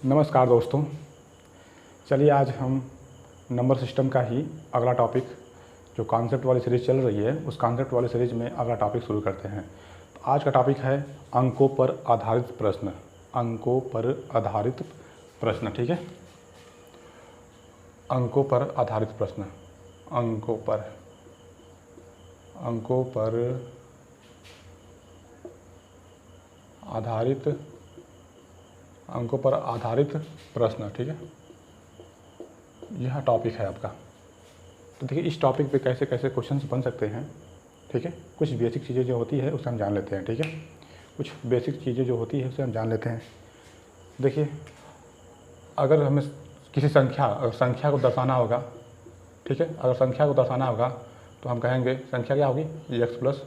नमस्कार दोस्तों, चलिए आज हम नंबर सिस्टम का ही अगला टॉपिक जो कॉन्सेप्ट वाली सीरीज़ चल रही है उस कॉन्सेप्ट वाली सीरीज़ में अगला टॉपिक शुरू करते हैं। तो आज का टॉपिक है अंकों पर आधारित प्रश्न। अंकों पर आधारित प्रश्न, ठीक है। अंकों पर आधारित प्रश्न। अंकों पर आधारित प्रश्न, ठीक है। यह टॉपिक है आपका। तो देखिए इस टॉपिक पे कैसे कैसे क्वेश्चंस बन सकते हैं, ठीक है। कुछ बेसिक चीज़ें जो होती है उसे हम जान लेते हैं, ठीक है। कुछ बेसिक चीज़ें जो होती है उसे हम जान लेते हैं। देखिए अगर हमें किसी संख्या को दर्शाना होगा, ठीक है। अगर संख्या को दर्शाना होगा तो हम कहेंगे संख्या क्या होगी, x प्लस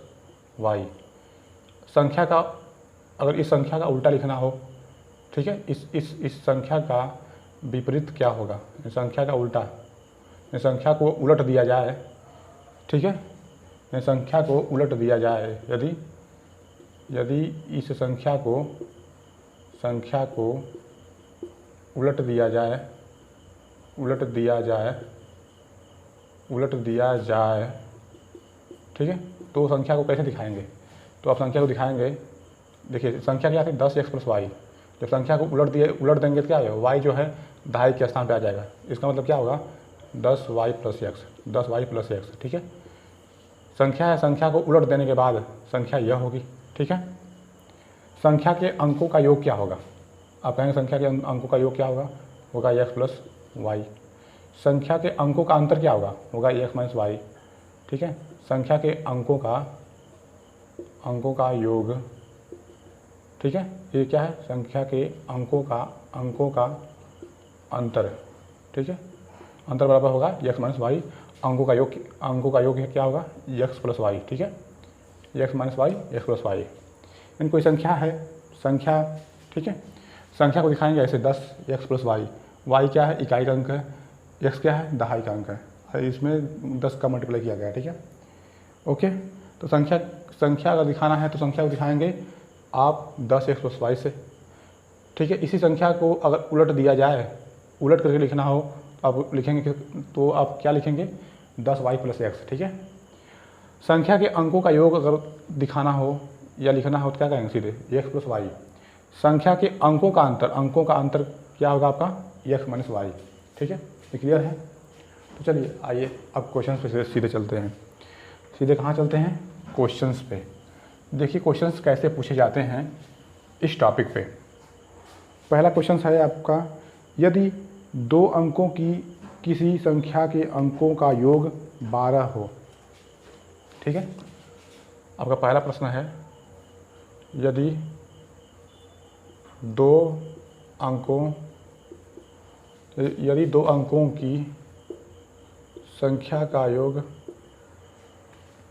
वाई। संख्या का अगर इस संख्या का उल्टा लिखना हो, ठीक है, इस संख्या का विपरीत क्या होगा, इस संख्या का उल्टा, इस संख्या को उलट दिया जाए, ठीक है। इस संख्या को उलट दिया जाए, यदि इस संख्या को उलट दिया जाए, ठीक है, तो संख्या को कैसे दिखाएंगे। तो आप संख्या को दिखाएंगे, देखिए संख्या क्या थी 10x प्लस वाई। जब संख्या को उलट देंगे तो क्या है, y जो है दहाई के स्थान पे आ जाएगा। इसका मतलब क्या होगा 10y प्लस x, ठीक है। संख्या है, संख्या को उलट देने के बाद संख्या यह होगी, ठीक है। संख्या के अंकों का योग क्या होगा, आप कहेंगे संख्या के अंकों का योग क्या होगा x प्लस वाई। संख्या के अंकों का अंतर क्या होगा x माइनस वाई, ठीक है। संख्या के अंकों का योग, ठीक है, ये क्या है, संख्या के अंकों का अंतर, ठीक है। अंतर बराबर होगा x माइनस वाई। अंकों का योग क्या होगा x प्लस वाई, ठीक है। x minus y, x plus y. इन कोई संख्या है, ठीक है। संख्या को दिखाएंगे ऐसे 10x प्लस वाई। y क्या है, इकाई का अंक है, x क्या है, दहाई का अंक है, इसमें 10 का मल्टीप्लाई किया गया है, ठीक है। ओके, तो संख्या अगर दिखाना है तो संख्या को दिखाएंगे आप 10x प्लस वाई से, ठीक है। इसी संख्या को अगर उलट दिया जाए, उलट करके लिखना हो तो आप लिखेंगे, तो आप क्या लिखेंगे 10y प्लस x, ठीक है। संख्या के अंकों का योग अगर दिखाना हो या लिखना हो तो क्या कहेंगे सीधे x प्लस वाई। संख्या के अंकों का अंतर क्या होगा आपका x माइनस वाई, ठीक है। ये क्लियर है। तो चलिए आइए अब क्वेश्चन पे सीधे चलते हैं। सीधे कहाँ चलते हैं, क्वेश्चंस पे। देखिए क्वेश्चंस कैसे पूछे जाते हैं इस टॉपिक पे। पहला क्वेश्चन है आपका, यदि 2 अंकों की किसी संख्या के अंकों का योग 12 हो, ठीक है। आपका पहला प्रश्न है, यदि 2 अंकों की संख्या का योग,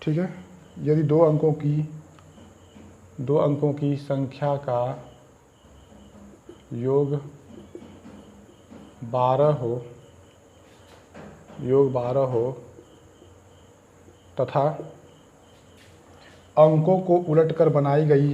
ठीक है, यदि 2 अंकों की संख्या का योग 12 हो तथा अंकों को उलटकर बनाई गई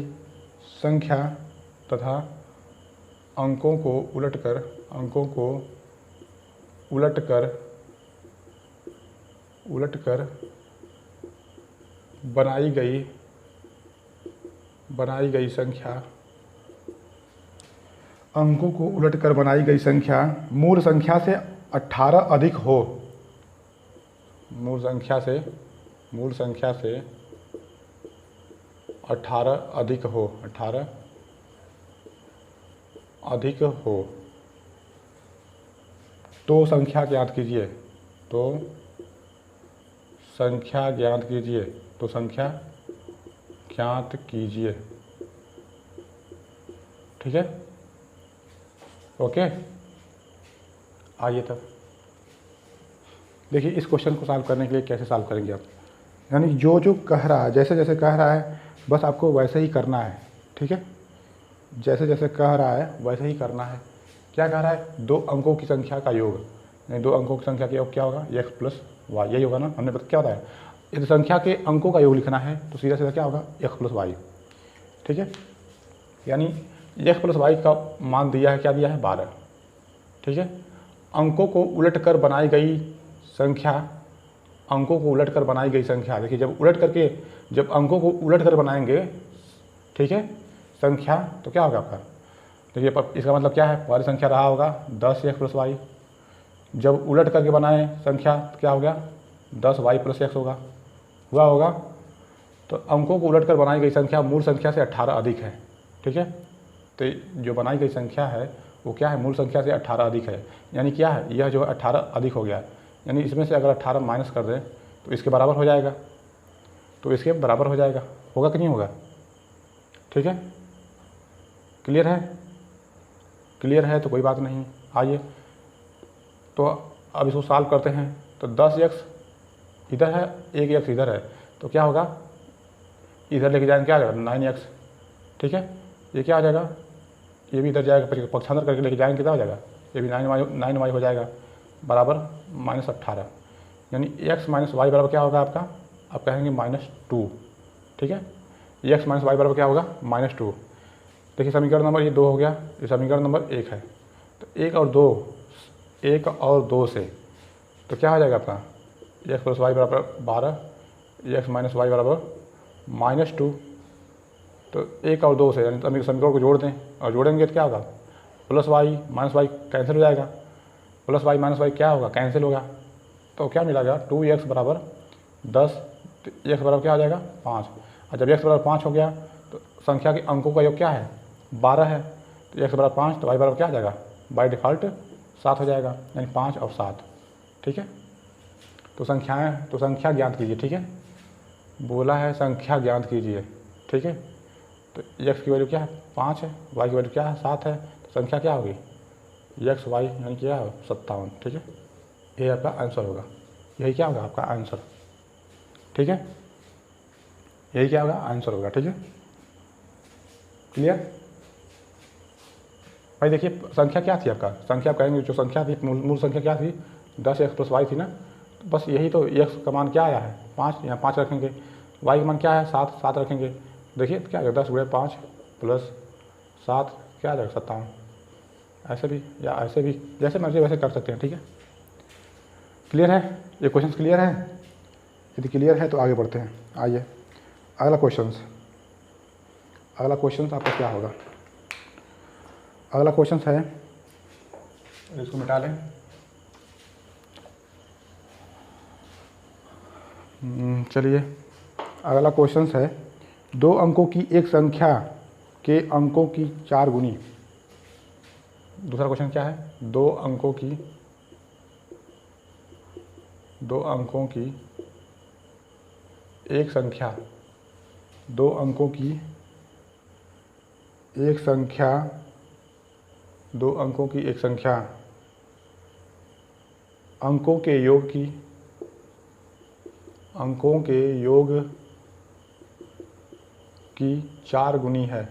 संख्या मूल संख्या से 18 अधिक हो, मूल संख्या से 18 अधिक हो तो संख्या ज्ञात कीजिए, ठीक है। ओके, आइए तब देखिए इस क्वेश्चन को सॉल्व करने के लिए कैसे सॉल्व करेंगे आप। यानी जो कह रहा है, जैसे जैसे कह रहा है बस आपको वैसे ही करना है, ठीक है। जैसे जैसे कह रहा है वैसे ही करना है। क्या कह रहा है, 2 अंकों की संख्या का योग, यानी 2 अंकों की संख्या का योग क्या होगा x प्लस वाई, यही होगा ना। हमने क्या बताया, यदि संख्या के अंकों का योग लिखना है तो सीधा सीधा क्या होगा x प्लस वाई, ठीक है। यानी x प्लस वाई का मान दिया है, क्या दिया है 12, ठीक है। अंकों को उलट कर बनाई गई संख्या, अंकों को उलट कर बनाई गई संख्या, देखिए जब अंकों को उलट कर बनाएंगे, ठीक है, संख्या, तो क्या होगा आपका, देखिए इसका मतलब क्या है, पहली संख्या रहा होगा 10x प्लस वाई, जब उलट करके बनाए संख्या तो क्या हो गया 10y प्लस x हुआ होगा। तो अंकों को उलट कर बनाई गई संख्या मूल संख्या से 18 अधिक है, ठीक है। तो जो बनाई गई संख्या है वो क्या है, मूल संख्या से 18 अधिक है, यानी क्या है, यह जो 18 अधिक हो गया, यानी इसमें से अगर 18 माइनस कर दें तो इसके बराबर हो जाएगा, तो इसके बराबर हो जाएगा, होगा कि नहीं होगा, ठीक है। क्लियर है, क्लियर है तो कोई बात नहीं। आइए तो अब इसको सॉल्व करते हैं। तो 10x इधर है, 1x इधर है, तो क्या होगा, इधर लेके जाएंगे क्या आ जाएगा 9x, ठीक है। ये क्या आ जाएगा, ये भी इधर जाएगा, पक्षांतर करके लेके जाएंगे कितना हो जाएगा, ये भी 9y हो जाएगा, बराबर -18, यानी x माइनस वाई बराबर क्या होगा आपका, आप कहेंगे -2, ठीक है। x माइनस वाई बराबर क्या होगा -2। देखिए समीकरण नंबर ये 2 हो गया, ये समीकरण नंबर 1 है। तो 1 और 2 से तो क्या हो जाएगा आपका, x प्लस वाई बराबर 12, x माइनस वाई बराबर -2। तो 1 और 2 से यानी समीकरण को जोड़ दें, और जोड़ेंगे तो क्या होगा, plus y minus y cancel हो जाएगा, प्लस वाई माइनस वाई क्या होगा, कैंसिल होगा। तो क्या मिलेगा 2x बराबर 10, तो x बराबर क्या हो जाएगा 5। और जब x बराबर 5 हो गया तो संख्या के अंकों का योग क्या है 12 है, तो x बराबर 5, तो y बराबर क्या आ जाएगा, बाय डिफ़ॉल्ट 7 हो जाएगा, यानी 5 और 7, ठीक है। तो संख्या ज्ञात कीजिए, ठीक है, बोला है संख्या ज्ञात कीजिए, ठीक है। तो x की वैल्यू क्या है 5 है, y की वैल्यू क्या है 7 है, तो संख्या क्या होगी x y यानी क्या है 57, ठीक है। ये आपका आंसर होगा, यही क्या होगा आपका आंसर, ठीक है, यही क्या होगा आंसर होगा, ठीक है। क्लियर भाई। देखिए संख्या क्या थी आपका, संख्या आप कहेंगे जो संख्या थी मूल संख्या क्या थी 10x प्लस वाई थी ना, तो बस यही तो, x का मान क्या आया है 5, यहाँ 5 रखेंगे, y का मान क्या है 7 रखेंगे। देखिए क्या आ जाएगा 10 × 5 प्लस 7 क्या आ जाएगा 57, ऐसे भी या ऐसे भी, जैसे मर्जी वैसे कर सकते हैं, ठीक है। क्लियर है, ये क्वेश्चन क्लियर है, यदि क्लियर है तो आगे बढ़ते हैं। आइए अगला क्वेश्चन आपका क्या होगा, अगला क्वेश्चन है, इसको मिटा लें, चलिए अगला क्वेश्चन है 2 अंकों की एक संख्या के अंकों की 4 गुनी। दूसरा क्वेश्चन क्या है, 2 अंकों की एक संख्या, 2 अंकों की एक संख्या, 2 अंकों की एक संख्या अंकों के योग की 4 गुनी है,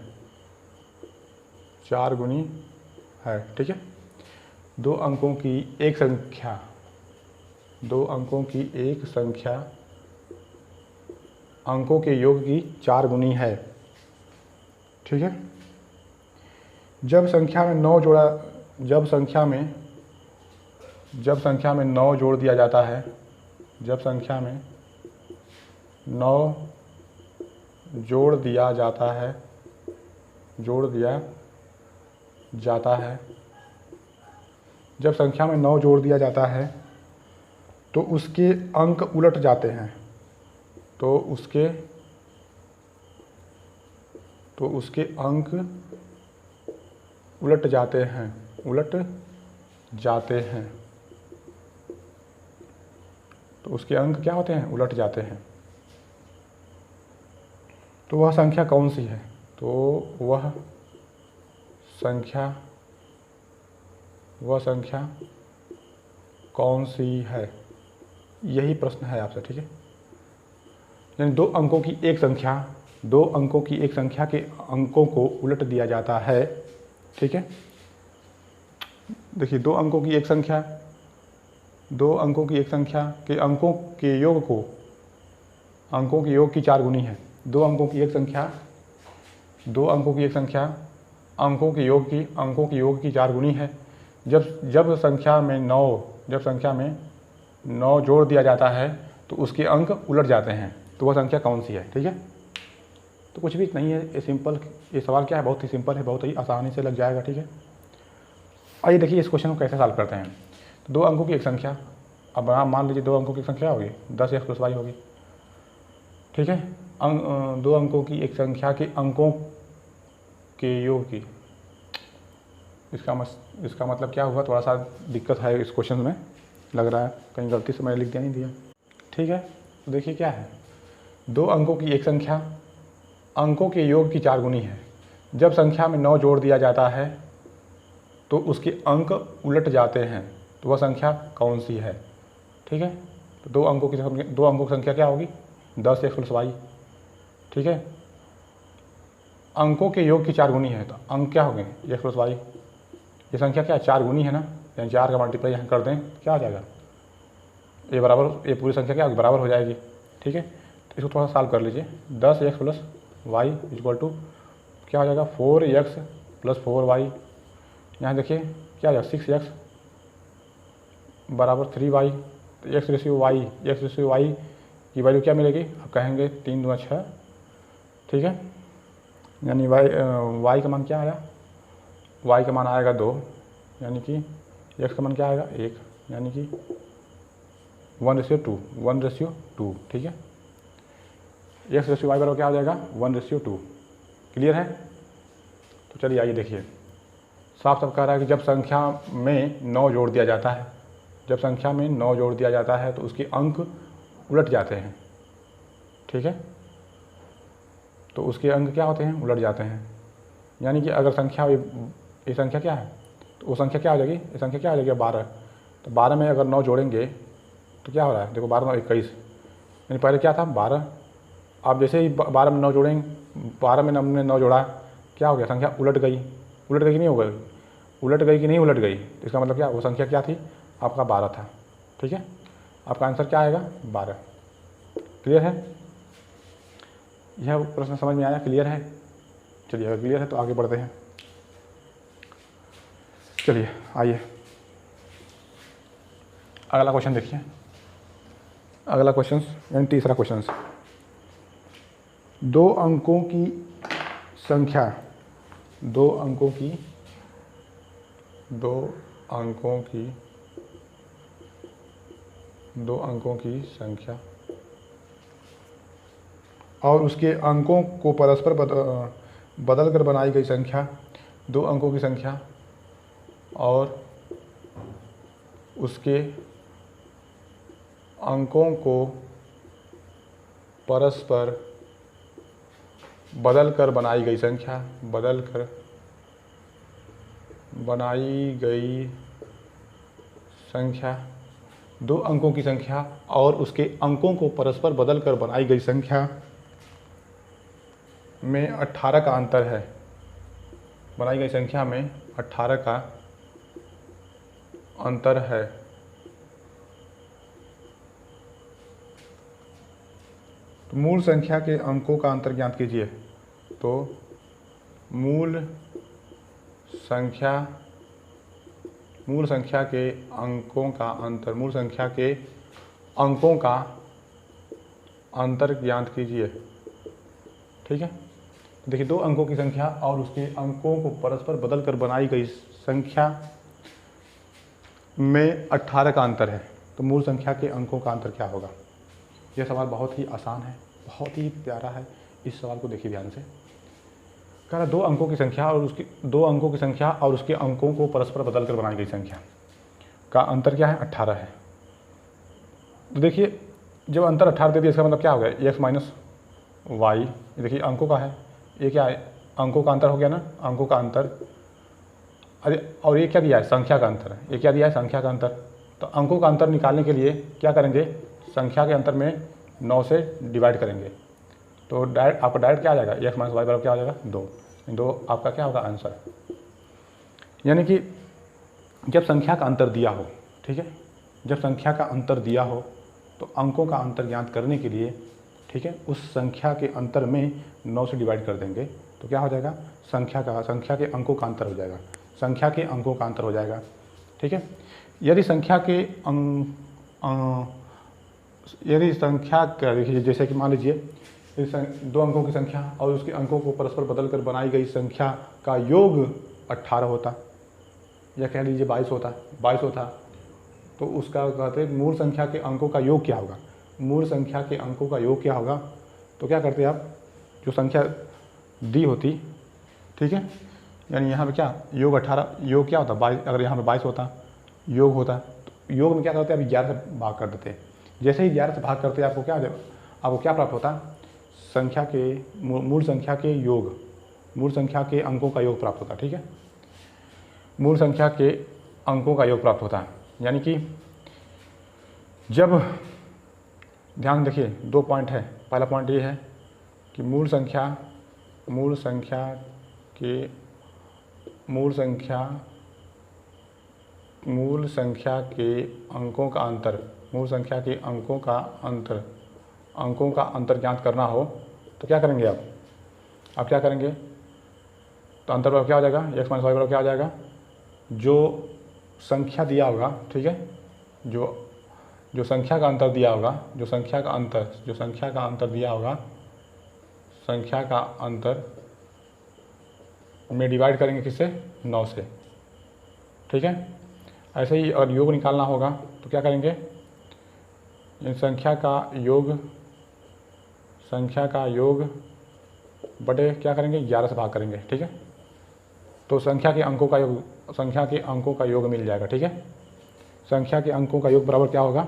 4 गुनी है, ठीक है। 2 अंकों की एक संख्या, 2 अंकों की एक संख्या अंकों के योग की 4 गुनी है, ठीक है। जब संख्या में 9 जोड़ दिया जाता है, जब संख्या में 9 जोड़ दिया जाता है, जब संख्या में 9 जोड़ दिया जाता है तो उसके अंक उलट जाते हैं, तो उसके अंक उलट जाते हैं, तो उसके अंक क्या होते हैं उलट जाते हैं। तो वह संख्या कौन सी है, तो वह संख्या कौन सी है, यही प्रश्न है आपसे, ठीक है। यानी 2 अंकों की एक संख्या, 2 अंकों की एक संख्या के अंकों को उलट दिया जाता है, ठीक है। देखिए 2 अंकों की एक संख्या, 2 अंकों की एक संख्या के अंकों के योग की 4 गुनी है। 2 अंकों की एक संख्या, 2 अंकों की एक संख्या अंकों के योग की 4 गुनी है। जब संख्या में 9 जोड़ दिया जाता है तो उसके अंक उलट जाते हैं, तो वह संख्या कौन सी है। ठीक है, तो कुछ भी नहीं है, ये सिंपल, ये सवाल क्या है, बहुत ही सिंपल है, बहुत ही आसानी से लग जाएगा। ठीक है, आइए देखिए इस क्वेश्चन को कैसे सॉल्व करते हैं। तो 2 अंकों की एक संख्या, अब आप मान लीजिए 2 अंकों की संख्या होगी 10x + y होगी। ठीक है, 2 अंकों की एक संख्या के अंकों के योग की, इसका मतलब क्या हुआ, थोड़ा सा दिक्कत है इस क्वेश्चन में, लग रहा है कहीं गलती से मैंने लिख दिया नहीं दिया। ठीक है, तो देखिए क्या है, 2 अंकों की एक संख्या अंकों के योग की 4 गुनी है। जब संख्या में 9 जोड़ दिया जाता है तो उसके अंक उलट जाते हैं, तो वह संख्या कौन सी है। ठीक है, तो 2 अंकों की संख्या क्या होगी, 10x + y। ठीक है, अंकों के योग की 4 गुनी है, तो अंक क्या हो गए, x + y। ये संख्या क्या है, 4 गुनी है ना, यानी 4 का मल्टीप्लाई यहाँ कर दें क्या आ जाएगा, ये बराबर, ये पूरी संख्या क्या होगी, बराबर हो जाएगी। ठीक है, तो इसको थोड़ा सॉल्व कर लीजिए। 10x + y = क्या हो जाएगा, 4x + 4y। यहाँ देखिए क्या आ जाएगा, 6x = 3y। तो x/y की वैल्यू क्या मिलेगी, आप कहेंगे 3 दूना 6। ठीक है, यानी y का मान क्या आया, y का मान आएगा 2, यानी कि x का मान क्या आएगा 1, यानी कि 1:2। ठीक है, x/y बराबर क्या हो जाएगा, 1:2। क्लियर है। तो चलिए आइए देखिए, साफ साफ कह रहा है कि जब संख्या में 9 जोड़ दिया जाता है, तो उसके अंक उलट जाते हैं। ठीक है, तो उसके अंक क्या होते हैं, उलट जाते हैं। यानी कि अगर संख्या, ये संख्या क्या है, तो वो संख्या क्या हो जाएगी, ये संख्या क्या हो जाएगी 12। तो 12 में अगर 9 जोड़ेंगे तो क्या हो रहा है, देखो 12 9 21, यानी पहले क्या था 12, आप जैसे ही 12 में 9 जोड़ेंगे, 12 में हमने 9 जोड़ा, क्या हो गया, संख्या उलट गई कि नहीं हो गई, उलट गई कि नहीं उलट गई। तो इसका मतलब क्या, वो संख्या क्या थी, आपका 12 था। ठीक है, आपका आंसर क्या आएगा, 12। क्लियर है, यह प्रश्न समझ में आया, क्लियर है। चलिए अगर क्लियर है तो आगे बढ़ते हैं। चलिए आइए अगला क्वेश्चन देखिए। अगला क्वेश्चन यानी तीसरा क्वेश्चन, 2 अंकों की संख्या, 2 अंकों की संख्या और उसके अंकों को परस्पर बदल कर बनाई गई संख्या, 2 अंकों की संख्या और उसके अंकों को परस्पर बदल कर बनाई गई संख्या, 2 अंकों की संख्या और उसके अंकों को परस्पर बदल कर बनाई गई संख्या में 18 का अंतर है। बनाई गई संख्या में 18 का अंतर है। तो मूल संख्या के अंकों का अंतर ज्ञात कीजिए। तो मूल संख्या के अंकों का अंतर, मूल संख्या के अंकों का अंतर ज्ञात कीजिए। ठीक है, देखिए 2 अंकों की संख्या और उसके अंकों को परस्पर बदल कर बनाई गई संख्या में 18 का अंतर है, तो मूल संख्या के अंकों का अंतर क्या होगा। यह सवाल बहुत ही आसान है, बहुत ही प्यारा है। इस सवाल को देखिए ध्यान से। कह रहा 2 अंकों की संख्या और उसके अंकों को परस्पर बदल कर बनाई गई संख्या का अंतर क्या है, 18 है। तो देखिए जब अंतर 18 दे दिया, इसका मतलब क्या हो गया, x - y। देखिए अंकों का है, ये क्या है, अंकों का अंतर हो गया ना, अंकों का अंतर। अरे और ये क्या दिया है, संख्या का अंतर। ये क्या दिया है, संख्या का अंतर। तो अंकों का अंतर निकालने के लिए क्या करेंगे, संख्या के अंतर में 9 से डिवाइड करेंगे, तो आपका डायरेक्ट क्या आ जाएगा, x - y बराबर क्या आ जाएगा, 2 आपका क्या होगा आंसर। यानी कि जब संख्या का अंतर दिया हो, ठीक है, जब संख्या का अंतर दिया हो तो अंकों का अंतर ज्ञात करने के लिए, ठीक है, उस संख्या के अंतर में 9 से डिवाइड कर देंगे, तो क्या हो जाएगा, संख्या के अंकों का अंतर हो जाएगा। संख्या के अंकों का अंतर हो जाएगा। ठीक है। यदि संख्या के यदि संख्या का देखिए, जैसे कि मान लीजिए दो अंकों की संख्या और उसके अंकों को परस्पर बदलकर बनाई गई संख्या का योग 18 होता, या कह लीजिए 22 होता, तो उसका कहते हैं मूल संख्या के अंकों का योग क्या होगा। मूल संख्या के अंकों का योग क्या होगा, तो क्या करते आप, जो संख्या दी होती, ठीक है, यानी यहाँ पे क्या योग 18, योग क्या होता 22, अगर यहाँ पे 22 होता योग होता, तो योग में क्या करते हैं, अभी 11 से भाग कर देते हैं। जैसे ही 11 से भाग करते हैं आपको क्या प्राप्त होता, संख्या के मूल संख्या के योग, मूल संख्या के अंकों का योग प्राप्त होता, ठीक है, मूल संख्या के अंकों का योग प्राप्त होता है। यानी कि जब, ध्यान देखिए 2 पॉइंट है। पहला पॉइंट ये है कि मूल संख्या के अंकों का अंतर, मूल संख्या के अंकों का अंतर ज्ञात करना हो तो क्या करेंगे आप क्या करेंगे, तो अंतर बराबर क्या हो जाएगा, x माइनस वाई बराबर क्या हो जाएगा, जो संख्या दिया होगा, ठीक है, जो संख्या का अंतर दिया होगा, जो संख्या का अंतर दिया होगा, संख्या का अंतर में डिवाइड करेंगे किससे, 9 से, ठीक है। ऐसे ही अगर योग निकालना होगा तो क्या करेंगे, इन संख्या का योग बटे क्या करेंगे, 11 से भाग करेंगे, ठीक है, तो संख्या के अंकों का योग मिल जाएगा, ठीक है। संख्या के अंकों का योग बराबर क्या होगा,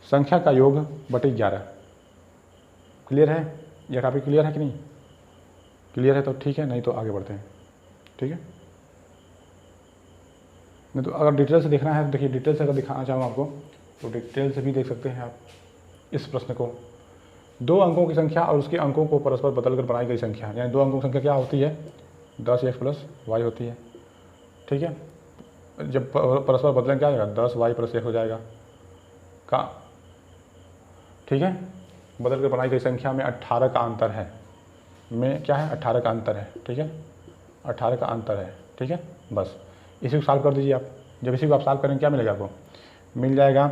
संख्या का योग बटे 11। क्लियर है, यह टॉपिक क्लियर है कि नहीं, क्लियर है तो ठीक है, नहीं तो आगे बढ़ते हैं, ठीक है। नहीं तो अगर डिटेल से देखना है, देखिए डिटेल से अगर दिखाना चाहूँ आपको तो डिटेल से भी देख सकते हैं आप इस प्रश्न को। 2 अंकों की संख्या और उसके अंकों को परस्पर बदलकर बनाई गई संख्या, यानी 2 अंकों की संख्या क्या होती है, 10x प्लस वाई होती है, ठीक है। जब परस्पर बदलेंगे क्या हो जाएगा, 10y प्लस 1 हो जाएगा का, ठीक है। बदल कर बनाई गई संख्या में 18 का अंतर है, में क्या है, 18 का अंतर है, ठीक है, 18 का अंतर है, ठीक है। बस इसी को सॉल्व कर दीजिए आप। जब इसी को आप सॉल्व करेंगे क्या मिलेगा आपको, मिल जाएगा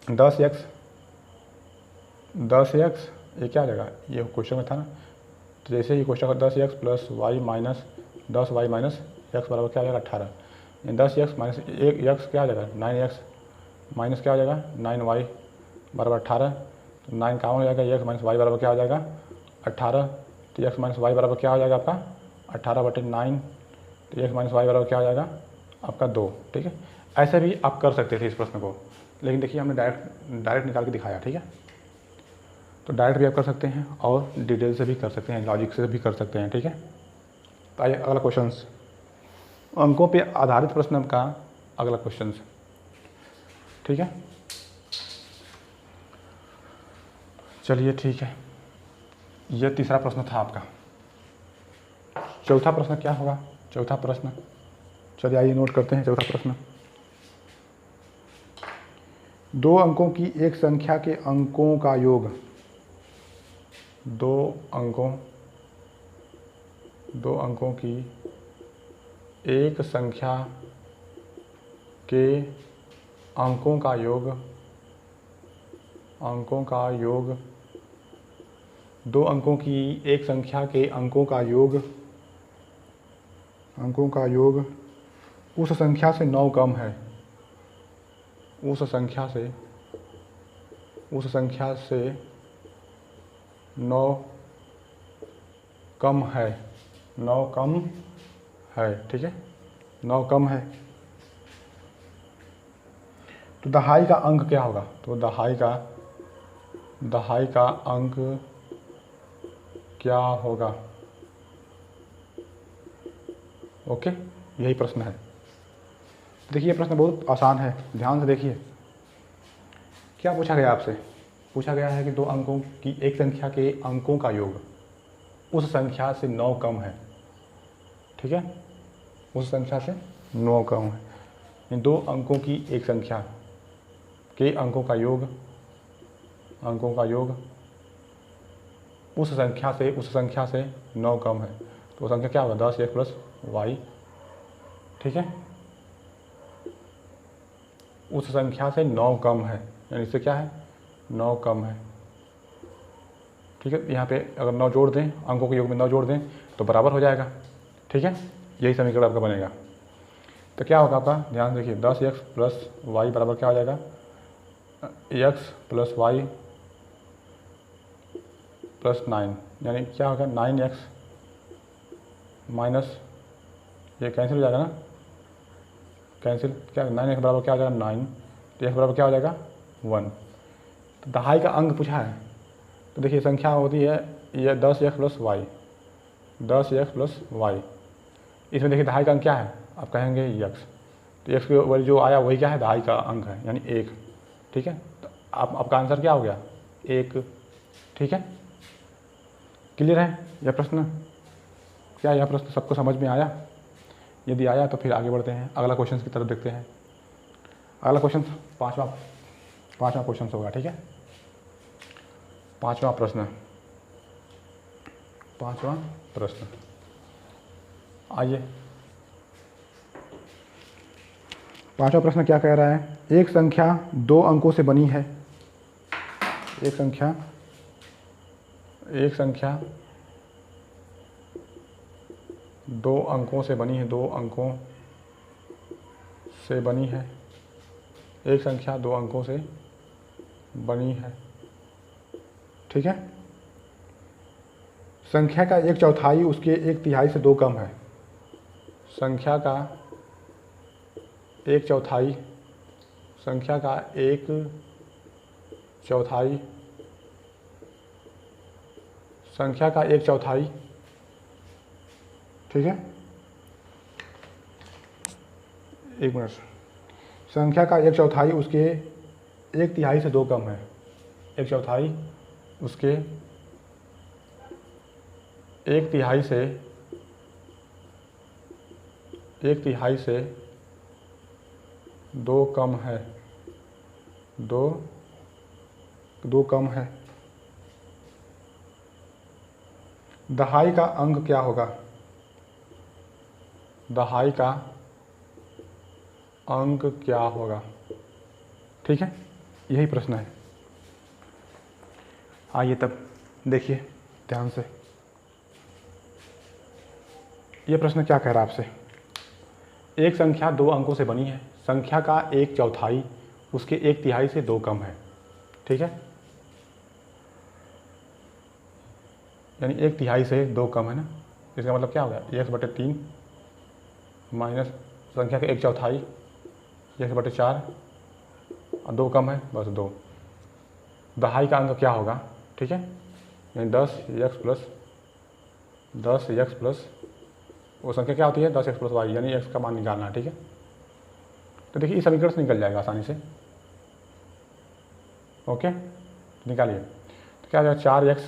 10x, ये क्या आ जाएगा, ये क्वेश्चन में था ना, तो जैसे ही क्वेश्चन का 10x plus y minus 10y minus x बराबर क्या आ जाएगा, 18। 10x माइनस 1x क्या आ जाएगा, 9x माइनस क्या हो जाएगा, 9y बराबर 18। तो 9 कॉमन हो जाएगा, x माइनस वाई बराबर क्या हो जाएगा, 18। तो x माइनस वाई बराबर क्या हो जाएगा आपका, 18/9। तो x माइनस वाई बराबर क्या हो जाएगा आपका 2, ठीक है। ऐसे भी आप कर सकते थे इस प्रश्न को, लेकिन देखिए हमने डायरेक्ट निकाल के दिखाया, ठीक है। तो डायरेक्ट भी आप कर सकते हैं और डिटेल से भी कर सकते हैं, लॉजिक से भी कर सकते हैं, ठीक है। तो आइए अगला क्वेश्चन, अंकों पे आधारित प्रश्न का अगला क्वेश्चन, ठीक है। चलिए ठीक है, यह तीसरा प्रश्न था आपका। चौथा प्रश्न क्या होगा, चौथा प्रश्न, चलिए आइए नोट करते हैं चौथा प्रश्न। 2 अंकों की एक संख्या के अंकों का योग, 2 अंकों की एक संख्या के अंकों का योग, 2 अंकों की एक संख्या के अंकों का योग उस संख्या से 9 कम है, उस संख्या से 9 कम है, 9 कम है, ठीक है, 9 कम है। तो दहाई का अंक क्या होगा, तो दहाई का अंक क्या होगा, ओके, यही प्रश्न है। देखिए प्रश्न बहुत आसान है, ध्यान से देखिए। क्या पूछा गया आपसे, पूछा गया है कि 2 अंकों की एक संख्या के अंकों का योग उस संख्या से 9 कम है, ठीक है, उस संख्या से 9 कम है। 2 अंकों की एक संख्या के अंकों का योग उस संख्या से 9 कम है, तो वो संख्या क्या होगा, 10x प्लस वाई, ठीक है। उस संख्या से 9 कम है, यानी इससे क्या है 9 कम है। ठीक है, यहाँ पे अगर 9 जोड़ दें, अंकों के योग में 9 जोड़ दें तो बराबर हो जाएगा। ठीक है, यही समीकरण आपका बनेगा। तो क्या होगा आपका, ध्यान देखिए, 10x प्लस वाई बराबर क्या हो जाएगा, x प्लस वाई प्लस 9, यानी क्या होगा 9x माइनस, ये कैंसिल हो जाएगा ना, कैंसिल, क्या 9x बराबर क्या हो जाएगा 9, तो x बराबर क्या हो जाएगा 1। तो दहाई का अंक पूछा है, तो देखिए संख्या होती है ये 10x plus Y, 10x plus Y, इसमें देखिए दहाई का अंक क्या है, आप कहेंगे x, तो x की वैल्यू जो आया वही क्या है दहाई का अंक है, यानी 1। ठीक है, तो आपका आंसर क्या हो गया 1। ठीक है, क्लियर है यह प्रश्न, क्या यह प्रश्न सबको समझ में आया? यदि आया तो फिर आगे बढ़ते हैं, अगला क्वेश्चन की तरफ देखते हैं। अगला क्वेश्चन पाँचवा क्वेश्चन होगा। ठीक है, पाँचवा प्रश्न, आइए पाँचवा प्रश्न क्या कह रहा है, एक संख्या 2 अंकों से बनी है, एक संख्या 2 अंकों से बनी है, 2 अंकों से बनी है, एक संख्या 2 अंकों से बनी है। ठीक है, संख्या का 1/4 उसके 1/3 से 2 कम है, संख्या का 1/4, संख्या का 1/4, संख्या का 1/4, ठीक है, एक मिनट, संख्या का 1/4 उसके 1/3 से 2 कम है, 1/4 उसके 1/3 से 2 कम है, 2 कम है। दहाई का अंक क्या होगा, दहाई का अंक क्या होगा? ठीक है, यही प्रश्न है। आइए तब देखिए ध्यान से, यह प्रश्न क्या कह रहा है आपसे, एक संख्या 2 अंकों से बनी है, संख्या का 1/4 उसके 1/3 से 2 कम है। ठीक है, यानी 1/3 से 2 कम है ना, इसका मतलब क्या होगा x/3 माइनस संख्या का 1/4 x/4 और 2 कम है बस 2। दहाई का अंक क्या होगा? ठीक है, यानी 10x प्लस वो संख्या क्या होती है 10x प्लस वाई, यानी x का मान निकालना है। ठीक है, तो देखिए इस समीकरण से निकल जाएगा आसानी से। ओके, निकालिए, तो क्या हो जाएगा 4x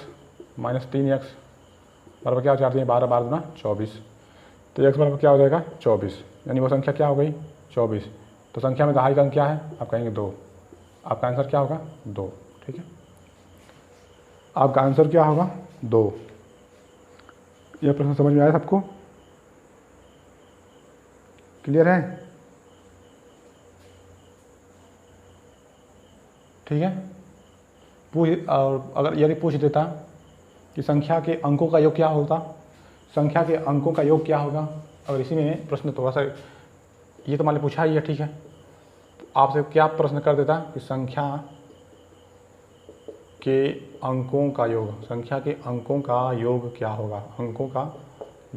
माइनस 3x बराबर क्या हो जाती है 12 12 गुना 24, तो x बराबर क्या हो जाएगा 24, यानी वो संख्या क्या हो गई 24। तो संख्या में दहाई का अंक क्या है, आप कहेंगे 2, आपका आंसर क्या होगा 2। ठीक है, आपका आंसर क्या होगा 2। यह प्रश्न समझ में आया सबको? क्लियर है? ठीक है, और अगर यदि पूछ देता कि संख्या के अंकों का योग क्या होता, संख्या के अंकों का योग क्या होगा, अगर इसी में प्रश्न थोड़ा सा, ये तो मान ली पूछा ही है। ठीक है, आपसे क्या प्रश्न कर देता कि संख्या के अंकों का योग, संख्या के अंकों का योग क्या होगा, अंकों का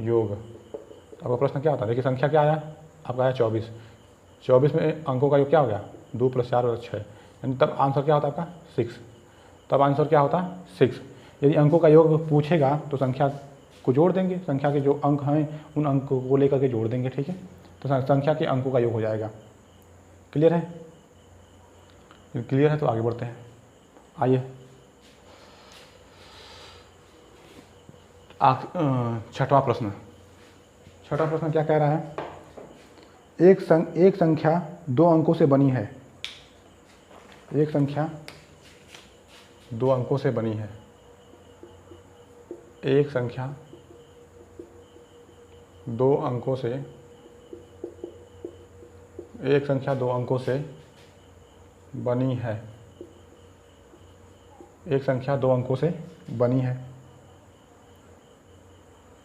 योग, आपका प्रश्न क्या होता है? देखिए संख्या क्या आया, आपका आया 24, 24 में अंकों का योग क्या हो गया 2 + 4 + 6, यानी तब आंसर क्या होता है आपका 6, तब आंसर क्या होता 6। यदि अंकों का योग पूछेगा तो संख्या को जोड़ देंगे, संख्या के जो अंक हैं उन अंकों को लेकर के जोड़ देंगे। ठीक है, तो संख्या के अंकों का योग हो जाएगा। क्लियर है? क्लियर है तो आगे बढ़ते हैं। आइए छठवां प्रश्न क्या कह रहा है, एक संख्या 2 अंकों से बनी है, एक संख्या 2 अंकों से बनी है, एक संख्या 2 अंकों से, एक संख्या 2 अंकों से बनी है। एक संख्या 2 अंकों से बनी है।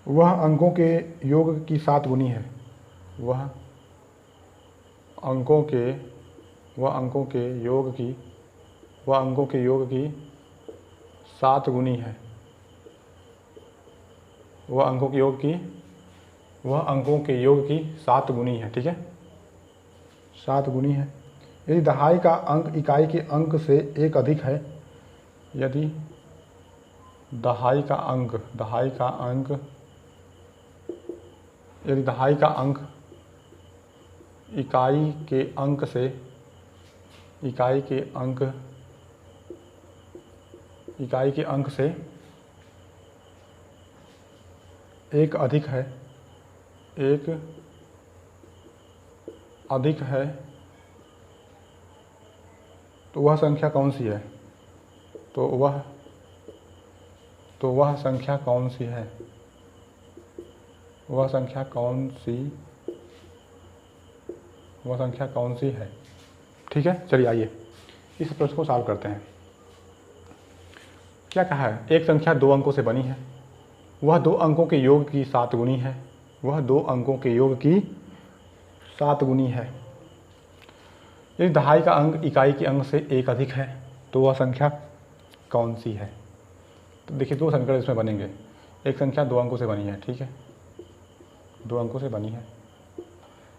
वह अंकों के योग की 7 गुनी है। वह अंकों के योग की 7 गुनी है। वह अंकों के योग की 7 गुनी है। ठीक है, 7 गुनी है। यदि दहाई का अंक इकाई के अंक से एक अधिक है, यदि दहाई का अंक इकाई के अंक से एक अधिक है, तो वह संख्या कौन सी है? तो वह संख्या कौन सी है? वह संख्या कौन सी है? ठीक है, चलिए आइए इस प्रश्न को सॉल्व करते हैं। क्या कहा है? एक संख्या 2 अंकों से बनी है। वह 2 अंकों के योग की 7 गुनी है। वह 2 अंकों के योग की 7 गुनी है। यदि दहाई का अंक इकाई के अंक से एक अधिक है, तो वह संख्या कौन सी है? तो देखिए 2 समीकरण इसमें बनेंगे। एक संख्या 2 अंकों से बनी है। ठीक है, 2 अंकों से बनी है।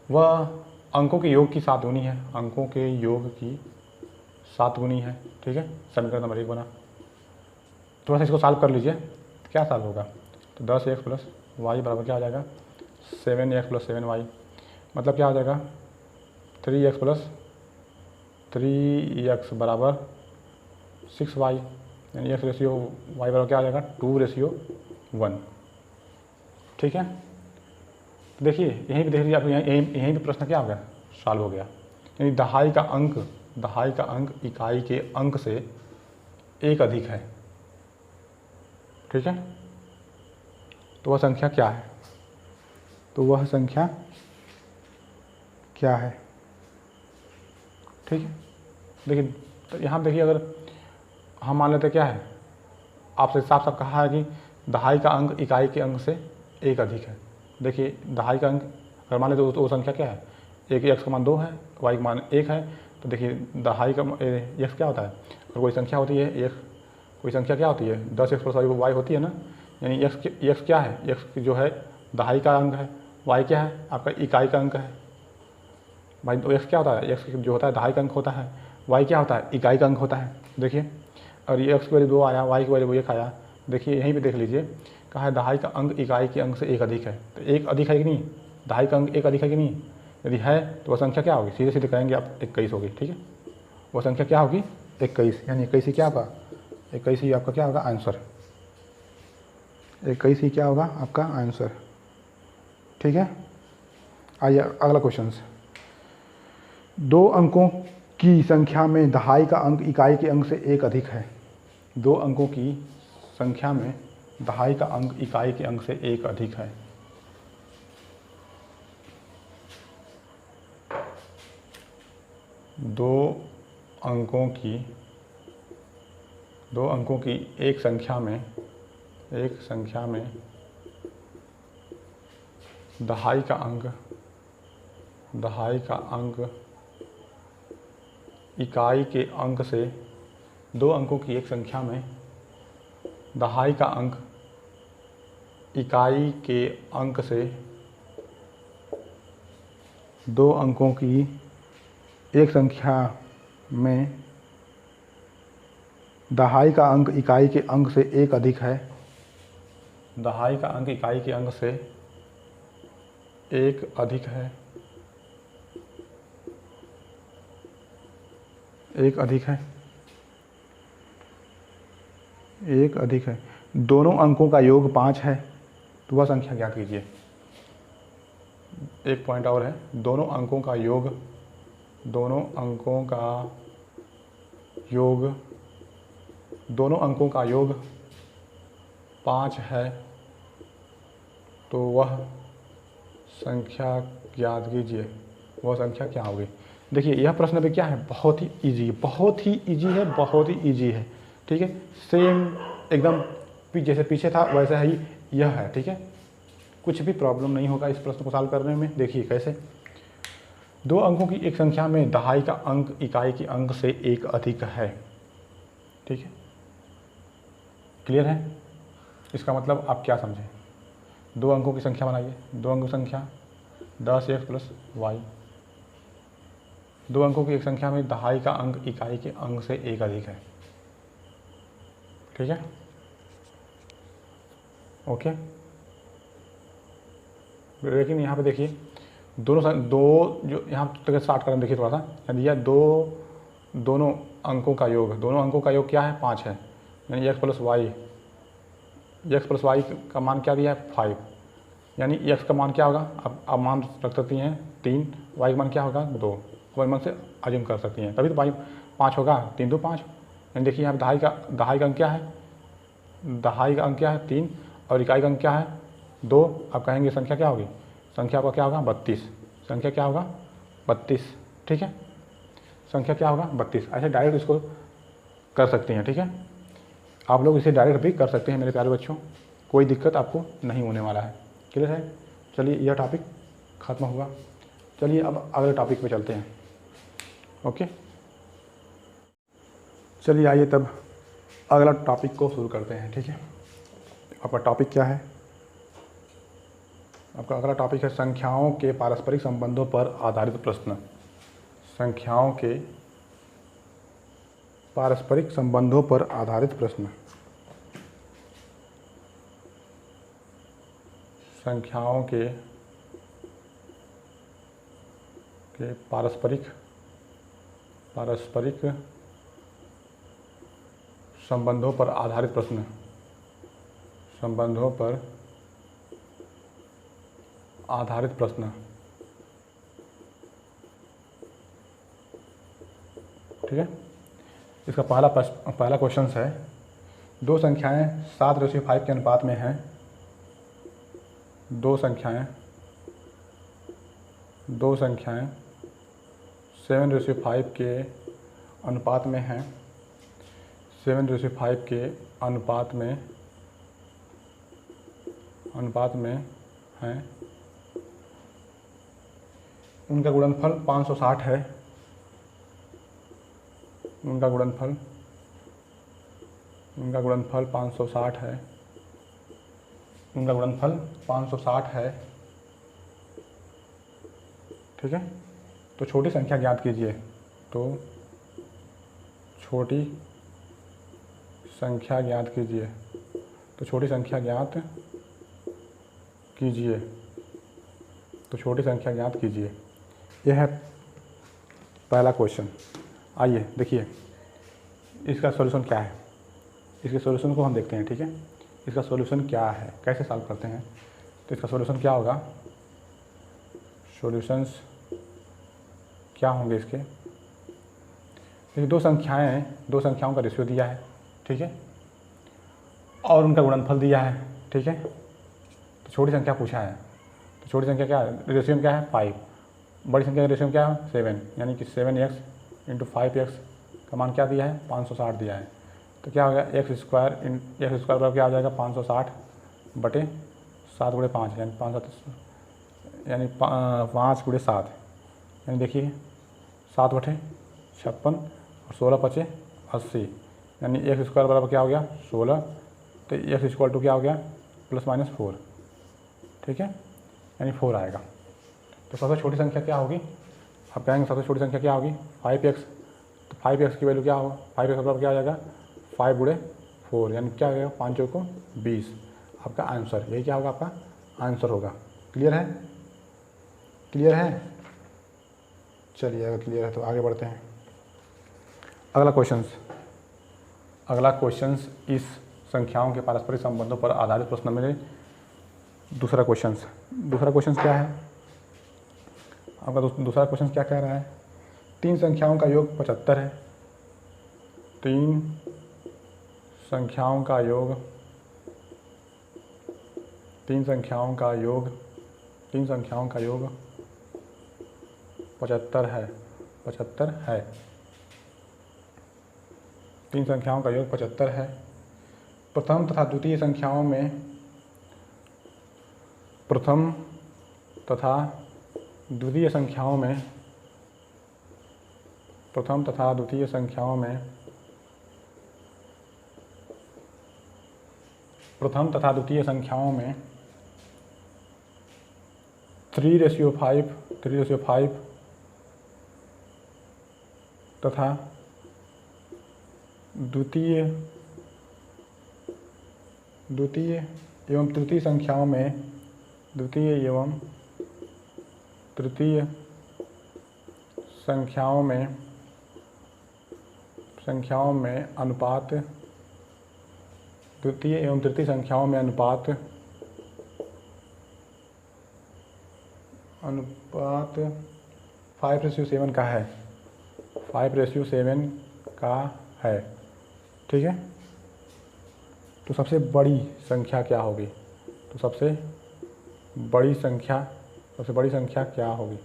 वह अंकों के योग की 7 गुनी है। अंकों के योग की 7 गुनी है। ठीक है, समीकरण नंबर 1 बना। थोड़ा सा इसको सॉल्व कर लीजिए, क्या सॉल्व होगा? तो 10x + y बराबर क्या आ जाएगा? 7x + 7y। मतलब क्या आ जाएगा? 3x + 3x बराबर 6y, यानी x रेशियो y बराबर क्या आ जाएगा? 2:1। ठीक है, तो देखिए यहीं पे देख लीजिए आप, यहीं पे प्रश्न क्या हो गया? सॉल्व हो गया। यानी दहाई का अंक इकाई के अंक से एक अधिक है। ठीक है, तो वह संख्या क्या है? ठीक है, देखिए तो यहाँ देखिए, अगर हम मान लेते क्या है, आपसे साफ साफ कहा है कि दहाई का अंक इकाई के अंक से एक अधिक है। देखिए दहाई का अंक अगर मान लेते तो वो संख्या क्या है? एक x का मान 2 है, y का मान 1 है। तो देखिए दहाई का x क्या होता है? अगर कोई संख्या होती है कोई संख्या क्या होती है? 10x + y होती है ना। यानी x क्या है? x जो है दहाई का अंक है, y क्या है? आपका इकाई का अंक है। भाई तो x क्या होता है? x जो होता है दहाई का अंक होता है, y क्या होता है? इकाई का अंक होता है। देखिए, और ये x की वैल्यू 2 आया, y की वैल्यू 1 आया। देखिए यहीं पे देख लीजिए, कहा है दहाई का अंक इकाई के अंक से एक अधिक है। तो एक अधिक है कि नहीं? दहाई का अंक एक अधिक है कि नहीं? यदि है तो वह संख्या क्या होगी? सीधे सीधे कहेंगे आप 21 होगी। ठीक है, वह संख्या क्या होगी? 21। यानी 21 ही क्या होगा? 21 ही आपका क्या होगा? आंसर। 21 ही क्या होगा? आपका आंसर। ठीक है, आइए अगला क्वेश्चन। 2 अंकों की संख्या में दहाई का अंक इकाई के अंक से एक अधिक है। 2 अंकों की संख्या में दहाई का अंक इकाई के अंक से एक अधिक है। दो अंकों की एक संख्या में दहाई का अंक इकाई के अंक से 2 अंकों की एक संख्या में दहाई का अंक इकाई के अंक से 2 अंकों की एक संख्या में दहाई का अंक इकाई के अंक से एक अधिक है। दहाई का अंक इकाई के अंक से एक अधिक है। एक अधिक है। दोनों अंकों का योग 5 है, तो वह संख्या ज्ञात कीजिए। एक पॉइंट और है, दोनों अंकों का योग 5 है, तो वह संख्या ज्ञात कीजिए। वह संख्या क्या होगी? देखिए यह प्रश्न भी क्या है, बहुत ही ईजी है, बहुत ही ईजी है, बहुत ही ईजी है। ठीक है, सेम एकदम जैसे पीछे था वैसा ही यह है। ठीक है, कुछ भी प्रॉब्लम नहीं होगा इस प्रश्न को सॉल्व करने में। देखिए कैसे, दो अंकों की एक संख्या में दहाई का अंक इकाई के अंक से एक अधिक है। ठीक है, क्लियर है? इसका मतलब आप क्या समझें, दो अंकों की संख्या बनाइए, दो अंकों की संख्या 10x प्लस वाई, दो अंकों की एक संख्या में दहाई का अंक इकाई के अंक से एक अधिक है। ठीक है, ओके। लेकिन यहाँ पे देखिए दो जो यहाँ तक स्टार्ट करें, देखिए थोड़ा सा यानी यह दोनों अंकों का योग क्या है, 5 है। यानी x प्लस वाई का मान क्या दिया है, 5। यानी x का मान क्या होगा, अब मान रख सकती हैं 3, y का मान क्या होगा 2, y मान से अज्यूम कर सकती हैं, तभी तो y 5 होगा, 3 2 5। यानी देखिए यहाँ दहाई का अंक क्या है, दहाई का अंक क्या है 3 और इकाई का अंक क्या है 2। अब कहेंगे संख्या क्या होगी, संख्या का क्या होगा 32, संख्या क्या होगा 32। ठीक है, संख्या क्या होगा 32। ऐसे डायरेक्ट इसको कर सकते हैं। ठीक है, आप लोग इसे डायरेक्ट भी कर सकते हैं मेरे प्यारे बच्चों, कोई दिक्कत आपको नहीं होने वाला है। क्लियर है? चलिए यह टॉपिक ख़त्म हुआ, चलिए अब अगले टॉपिक पे चलते हैं। ओके, चलिए आइए तब अगला टॉपिक को शुरू करते हैं। ठीक है, आपका टॉपिक क्या है, आपका अगला टॉपिक है संख्याओं के पारस्परिक संबंधों पर आधारित प्रश्न। संख्याओं के पारस्परिक संबंधों पर आधारित प्रश्न। संख्याओं के पारस्परिक संबंधों पर आधारित प्रश्न। संबंधों पर आधारित प्रश्न। ठीक है, इसका पहला क्वेश्चन है, दो संख्याएं 7:5 के अनुपात में हैं। दो संख्याएं 7:5 के अनुपात में हैं। 7:5 के अनुपात में हैं। उनका गुणनफल 560 है। उनका गुणनफल 560 है। उनका गुणनफल 560 है। ठीक है, तो छोटी संख्या ज्ञात कीजिए। तो छोटी संख्या ज्ञात कीजिए। तो छोटी संख्या ज्ञात कीजिए। तो छोटी संख्या ज्ञात कीजिए। यह है पहला क्वेश्चन। आइए देखिए इसका सॉल्यूशन क्या है। इसके सॉल्यूशन को हम देखते हैं। ठीक है, इसका सॉल्यूशन क्या है, कैसे सॉल्व करते हैं। तो इसका सॉल्यूशन क्या होगा, सॉल्यूशंस क्या होंगे इसके। देखिए दो संख्याओं का रेशियो दिया है। ठीक है, और उनका गुणनफल दिया है। ठीक है, तो छोटी संख्या पूछा है। तो छोटी संख्या क्या है, रेशियो में क्या है 5। बड़ी संख्या का रेशियो में क्या है 7, यानी कि 7x इंटू 5x का मान क्या दिया है 560 दिया है। तो क्या हो गया x स्क्वायर बराबर क्या आ जाएगा 560 बटे 7 गुणे 5 यानी 5 गुणे 7 यानी देखिए 7 बटे 56 और 16 बचे 80 यानी x स्क्वायर बराबर क्या हो गया 16। तो x इक्वल टू क्या हो गया ±4। ठीक है, यानी 4 आएगा। तो सबसे छोटी संख्या क्या होगी, आप कहेंगे सबसे छोटी संख्या क्या होगी 5x। तो 5x की वैल्यू क्या होगा, 5x बराबर क्या आ जाएगा 5 गुणे 4 यानी क्या हो जाएगा 5 चौको 20। आपका आंसर यही क्या होगा, आपका आंसर होगा। क्लियर है? क्लियर है? चलिए अगर क्लियर है तो आगे बढ़ते हैं। अगला क्वेश्चंस इस संख्याओं के पारस्परिक संबंधों पर आधारित प्रश्न में दूसरा क्वेश्चन क्या है आपका। दूसरा क्वेश्चन क्या कह रहा है, तीन संख्याओं का योग 75 है। तीन संख्याओं का योग 75 है। 75 है। 3 संख्याओं का योग 75 है। प्रथम तथा द्वितीय संख्याओं में प्रथम तथा द्वितीय संख्याओं में प्रथम तथा द्वितीय संख्याओं में प्रथम तथा द्वितीय संख्याओं में 3:5 तथा द्वितीय एवं तृतीय संख्याओं में अनुपात द्वितीय एवं तृतीय संख्याओं में अनुपात 5:7 का है। 5:7 का है। ठीक है। तो सबसे बड़ी संख्या क्या होगी? तो सबसे बड़ी संख्या क्या होगी?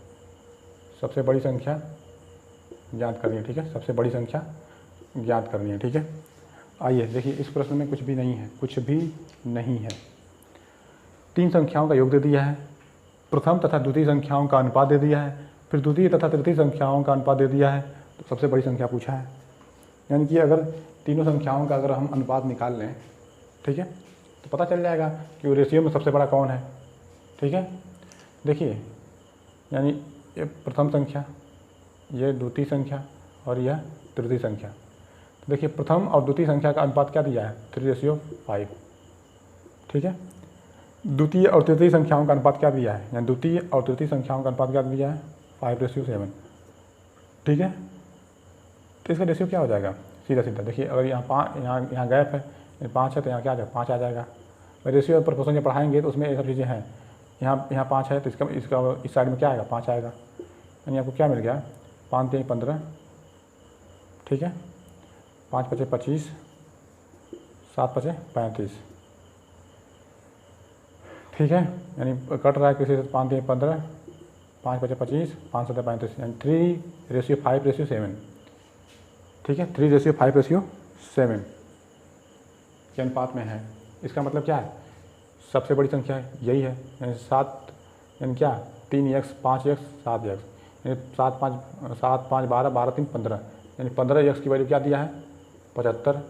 सबसे बड़ी संख्या ज्ञात करनी है। ठीक है, सबसे बड़ी संख्या ज्ञात करनी है। ठीक है, आइए देखिए, इस प्रश्न में कुछ भी नहीं है। 3 संख्याओं का योग दे दिया है, प्रथम तथा द्वितीय संख्याओं का अनुपात दे दिया है, फिर द्वितीय तथा तृतीय संख्याओं का अनुपात दे दिया है। तो सबसे बड़ी संख्या पूछा है, यानी कि अगर तीनों संख्याओं का अगर हम अनुपात निकाल लें, ठीक है, तो पता चल जाएगा कि रेशियो में सबसे बड़ा कौन है। ठीक है, देखिए, यानी ये प्रथम संख्या, ये द्वितीय संख्या और यह तृतीय संख्या। तो देखिए, प्रथम और द्वितीय संख्या का अनुपात क्या दिया है? 3:5। ठीक है, द्वितीय और तृतीय संख्याओं का अनुपात क्या दिया है? यानी द्वितीय और तृतीय संख्याओं का अनुपात क्या दिया है? 5:7। ठीक है, तो इसका रेशियो क्या हो जाएगा? सीधा देखिए, अगर यहाँ गैप है, 5 है, तो यहाँ क्या आ जाएगा? 5 आ जाएगा। रेशियो प्रोपोर्शन जब पढ़ाएंगे तो उसमें ये सब चीज़ें हैं। यहाँ 5 है, तो इसका इस साइड में क्या आएगा? 5 आएगा। यानी आपको क्या मिल गया? 5 3 15। ठीक है, 5 5 25, 7 5 35। ठीक है, यानी कट रहा है किसी से 5 3 15, 5 5 25, 5 7 35, यानी 3:5:7। ठीक है, 3:5:7 के अनुपात में है। इसका मतलब क्या है? सबसे बड़ी संख्या यही है, यानी 7, यानी क्या? 3x 5x 7x, यानी 7 5 12 12 3 15, यानी 15x की वैल्यू क्या दिया है? 75।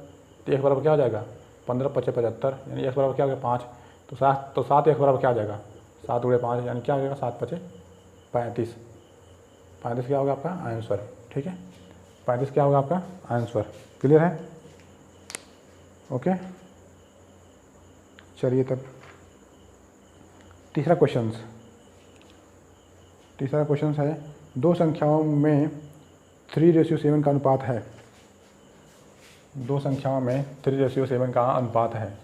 तो x बराबर क्या हो जाएगा? 15 5 75, यानी x बराबर क्या हो गया? 5। तो 7x बराबर क्या हो जाएगा? 7 × 5, यानी क्या हो जाएगा? 7 5 35। 35 क्या होगा आपका आंसर? ठीक है, 35 क्या होगा आपका आंसर? क्लियर है? ओके, चलिए तब तीसरा क्वेश्चन है, 2 संख्याओं में 3:7 का अनुपात है। 2 संख्याओं में 3:7 का अनुपात है।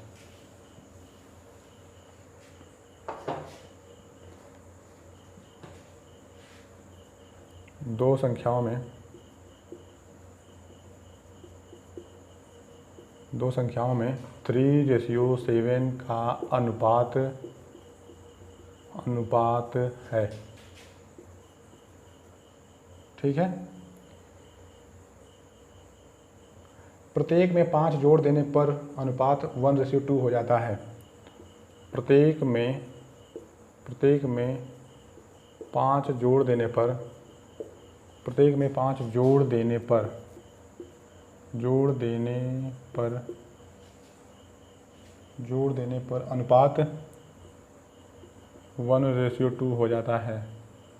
दो संख्याओं में 3:7 का अनुपात है। ठीक है, प्रत्येक में 5 जोड़ देने पर अनुपात 1:2 हो जाता है। प्रत्येक में 5 जोड़ देने पर अनुपात 1:2 हो जाता है।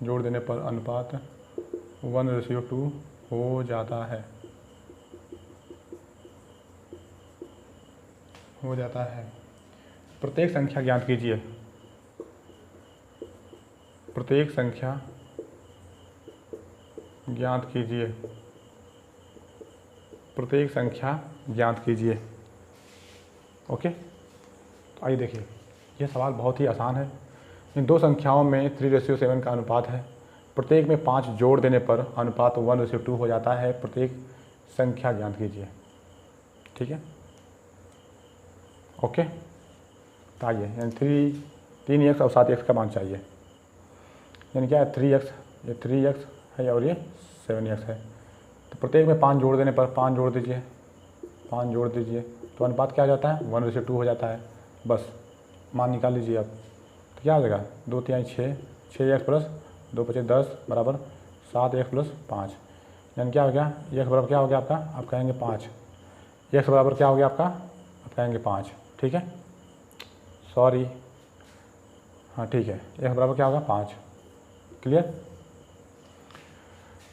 जोड़ देने पर अनुपात 1:2 हो जाता है। प्रत्येक संख्या ज्ञात कीजिए। प्रत्येक संख्या ज्ञात कीजिए। ओके, तो आइए देखिए, यह सवाल बहुत ही आसान है। इन 2 संख्याओं में 3:7 का अनुपात है। प्रत्येक में 5 जोड़ देने पर अनुपात 1:2 हो जाता है। प्रत्येक संख्या ज्ञात कीजिए। ठीक है, ओके, तो आइए, यानी 3x और 7x का मान चाहिए। यानी क्या है? 3x, ये 3x है और ये 7x है। तो प्रत्येक में 5 जोड़ देने पर 5 जोड़ दीजिए, 5 जोड़ दीजिए तो अनुपात क्या हो जाता है, 1:2 हो जाता है। बस मान निकाल लीजिए अब। तो क्या हो जाएगा, 2 3 6, 6x प्लस 2 5 10 बराबर 7x प्लस 5, यानी क्या हो गया, x बराबर क्या हो गया आपका, आप कहेंगे 5। x बराबर क्या हो गया आपका, आप कहेंगे 5। ठीक है, सॉरी, हाँ ठीक है, x बराबर क्या होगा 5। क्लियर।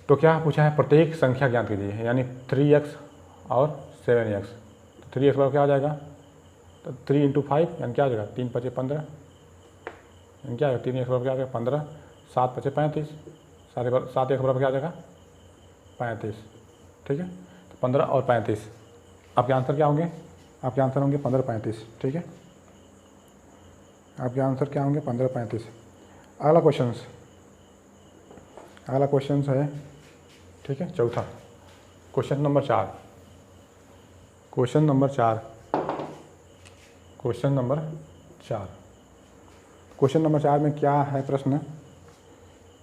तो क्या पूछा है, प्रत्येक संख्या ज्ञात कीजिए, यानी 3x और 7x। तो 3x बराबर क्या हो जाएगा, तो 3 × 5 यानी क्या हो जाएगा, 3 5 15, यानी क्या है 3x बराबर क्या हो जाएगा 15, 7 5 35, 7x बराबर क्या हो जाएगा 35। ठीक है, तो 15 और 35 आपके आंसर क्या होंगे, आपके आंसर होंगे 15 35। ठीक है, आपके आंसर क्या होंगे 15 35। अगला क्वेश्चन है, ठीक है, चौथा क्वेश्चन नंबर 4। क्वेश्चन नंबर 4 में क्या है प्रश्न,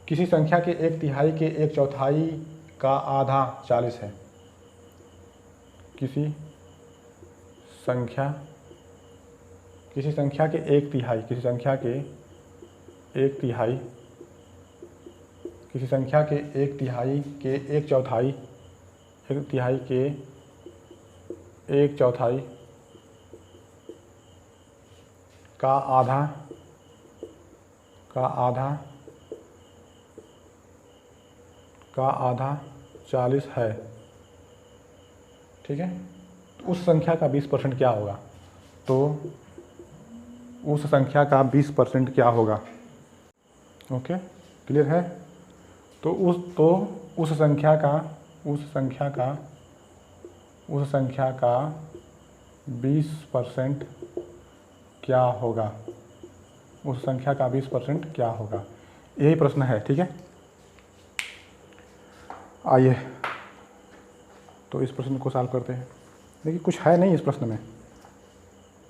किसी संख्या के 1/3 के 1/4 का आधा 40 है। किसी संख्या के 1/3, किसी संख्या के 1/3 के 1/4 का आधा 40 है। ठीक है, तो उस संख्या का 20% क्या होगा, तो उस संख्या का 20% क्या होगा। ओके, क्लियर है। तो उस संख्या का 20% क्या होगा, उस संख्या का 20% क्या होगा, यही प्रश्न है। ठीक है, आइए तो इस प्रश्न को सॉल्व करते हैं। देखिए कुछ है नहीं इस प्रश्न में,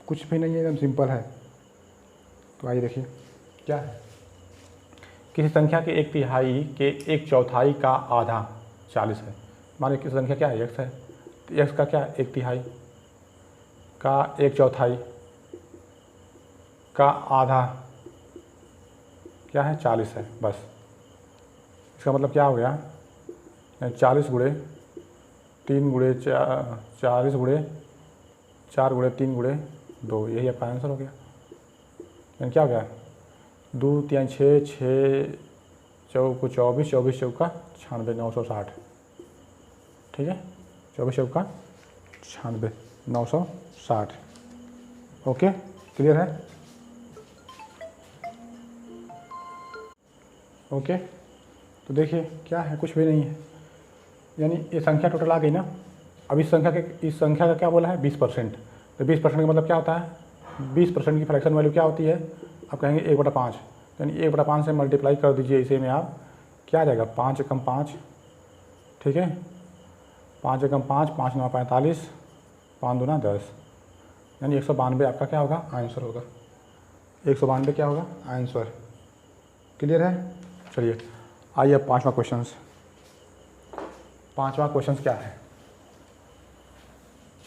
कुछ भी नहीं है, एकदम सिंपल है। तो आइए देखिए क्या है, किसी संख्या के 1/3 के 1/4 का आधा 40 है। मान लीजिए किसी संख्या क्या है, x है, तो x का क्या है 1/3 का 1/4 का आधा क्या है 40 है। बस इसका मतलब क्या हो गया, 40 गुणे 3 गुणे 40 गुणे 4 गुणे 3 गुणे 2, यही आपका आंसर हो गया। यानी क्या हो गया, 2 3 6 6 चौको 24, 24 चौका 96, 960। ठीक है, 24 चौका 96, 960। ओके, क्लियर है। ओके, तो देखिए क्या है, कुछ भी नहीं है, यानी ये संख्या टोटल आ गई ना। अब इस संख्या का क्या बोला है 20%। तो 20% का मतलब क्या होता है, 20% की फ्रैक्शन वैल्यू क्या होती है, आप कहेंगे 1/5, यानी 1/5 से मल्टीप्लाई कर दीजिए इसे में आप, क्या आ जाएगा 5 × 5। ठीक है, 5 × 5, 5 9 45, 5 दूना 10, यानी 192 आपका क्या होगा आंसर होगा, 192 क्या होगा आंसर। क्लियर है। चलिए आइए अब पाँचवा क्वेश्चन क्या है,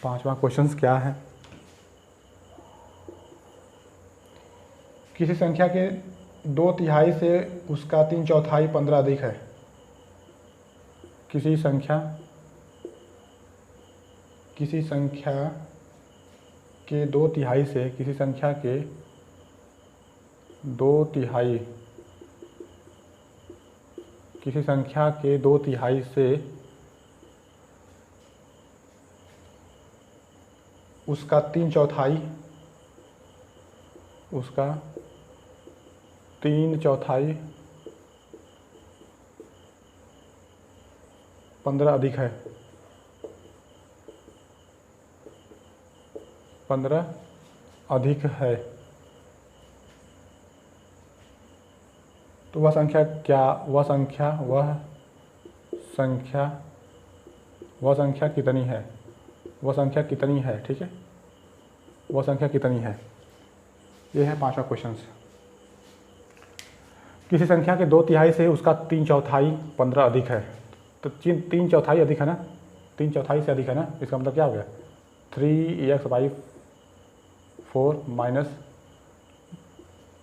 पाँचवा क्वेश्चन क्या है, किसी संख्या के 2/3 से उसका 3/4 15 अधिक है। किसी संख्या के 2/3 से, किसी संख्या के 2/3 से उसका 3/4 15 अधिक है, 15 अधिक है, तो वह संख्या कितनी है, वह संख्या कितनी है। ठीक है, वह संख्या कितनी है, ये है पाँचवा क्वेश्चन। किसी संख्या के 2/3 से उसका 3/4 15 अधिक है। तो 3/4 अधिक है ना, 3/4 से अधिक है ना, इसका मतलब क्या हो गया 3x/4 माइनस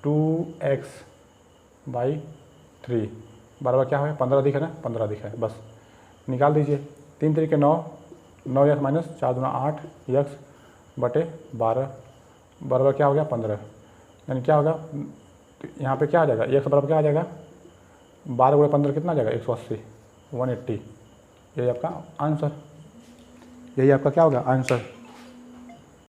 2x/3 बराबर क्या हो गया 15 अधिक है ना, 15 अधिक है। बस निकाल दीजिए। 3 3 के 9, 9x माइनस 4 दूना 8 x/12 बराबर क्या हो गया 15। यानी क्या होगा यहाँ पे क्या आ जाएगा x बराबर क्या आ जाएगा 12 × 15 कितना आ जाएगा 180, 180। यही आपका आंसर, यही आपका क्या होगा आंसर।